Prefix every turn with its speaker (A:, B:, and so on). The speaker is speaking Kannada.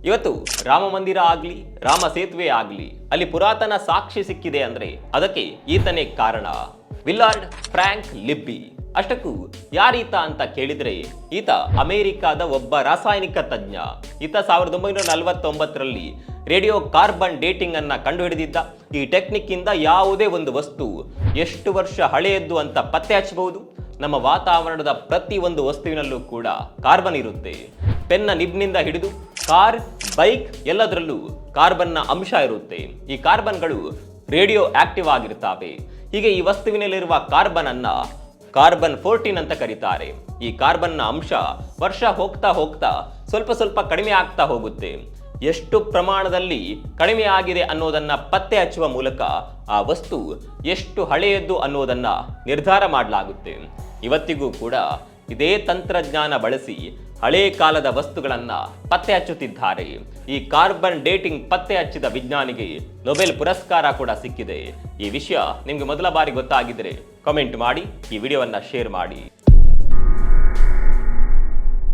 A: ಇವತ್ತು ರಾಮ ಮಂದಿರ ಆಗ್ಲಿ, ರಾಮ ಸೇತುವೆ ಆಗ್ಲಿ, ಅಲ್ಲಿ ಪುರಾತನ ಸಾಕ್ಷಿ ಸಿಕ್ಕಿದೆ ಅಂದ್ರೆ ಅದಕ್ಕೆ ಈತನೇ ಕಾರಣ, ವಿಲ್ಲಾರ್ಡ್ ಫ್ರಾಂಕ್ ಲಿಬ್ಬಿ. ಅಷ್ಟಕ್ಕೂ ಯಾರೀತ ಅಂತ ಕೇಳಿದ್ರೆ ಈತ ಅಮೆರಿಕಾದ ಒಬ್ಬ ರಾಸಾಯನಿಕ ತಜ್ಞ. ಈತ 1949ರಲ್ಲಿ ರೇಡಿಯೋ ಕಾರ್ಬನ್ ಡೇಟಿಂಗ್ ಅನ್ನ ಕಂಡುಹಿಡಿದಿದ್ದ. ಈ ಟೆಕ್ನಿಕ್ ಇಂದ ಯಾವುದೇ ಒಂದು ವಸ್ತು ಎಷ್ಟು ವರ್ಷ ಹಳೆಯದ್ದು ಅಂತ ಪತ್ತೆ ಹಚ್ಚಬಹುದು. ನಮ್ಮ ವಾತಾವರಣದ ಪ್ರತಿ ಒಂದು ವಸ್ತುವಿನಲ್ಲೂ ಕೂಡ ಕಾರ್ಬನ್ ಇರುತ್ತೆ. ಪೆನ್ನ ನಿಬ್ನಿಂದ ಹಿಡಿದು ಕಾರ್, ಬೈಕ್ ಎಲ್ಲದರಲ್ಲೂ ಕಾರ್ಬನ್ನ ಅಂಶ ಇರುತ್ತೆ. ಈ ಕಾರ್ಬನ್ಗಳು ರೇಡಿಯೋ ಆಕ್ಟಿವ್ ಆಗಿರ್ತಾವೆ. ಹೀಗೆ ಈ ವಸ್ತುವಿನಲ್ಲಿರುವ ಕಾರ್ಬನ್ ಅನ್ನ ಕಾರ್ಬನ್ 14 ಅಂತ ಕರೀತಾರೆ. ಈ ಕಾರ್ಬನ್ನ ಅಂಶ ವರ್ಷ ಹೋಗ್ತಾ ಹೋಗ್ತಾ ಸ್ವಲ್ಪ ಸ್ವಲ್ಪ ಕಡಿಮೆ ಆಗ್ತಾ ಹೋಗುತ್ತೆ. ಎಷ್ಟು ಪ್ರಮಾಣದಲ್ಲಿ ಕಡಿಮೆ ಆಗಿದೆ ಅನ್ನೋದನ್ನ ಪತ್ತೆ ಹಚ್ಚುವ ಮೂಲಕ ಆ ವಸ್ತು ಎಷ್ಟು ಹಳೆಯದ್ದು ಅನ್ನೋದನ್ನ ನಿರ್ಧಾರ ಮಾಡಲಾಗುತ್ತೆ. ಇವತ್ತಿಗೂ ಕೂಡ ಇದೇ ತಂತ್ರಜ್ಞಾನ ಬಳಸಿ ಹಳೆ ಕಾಲದ ವಸ್ತುಗಳನ್ನ ಪತ್ತೆ ಹಚ್ಚುತ್ತಿದ್ದಾರೆ. ಈ ಕಾರ್ಬನ್ ಡೇಟಿಂಗ್ ಪತ್ತೆ ಹಚ್ಚಿದ ವಿಜ್ಞಾನಿಗೆ ನೊಬೆಲ್ ಪುರಸ್ಕಾರ ಕೂಡ ಸಿಕ್ಕಿದೆ. ಈ ವಿಷಯ ನಿಮ್ಗೆ ಮೊದಲ ಬಾರಿ ಗೊತ್ತಾಗಿದ್ರೆ ಕಾಮೆಂಟ್ ಮಾಡಿ, ಈ ವಿಡಿಯೋವನ್ನ ಶೇರ್ ಮಾಡಿ.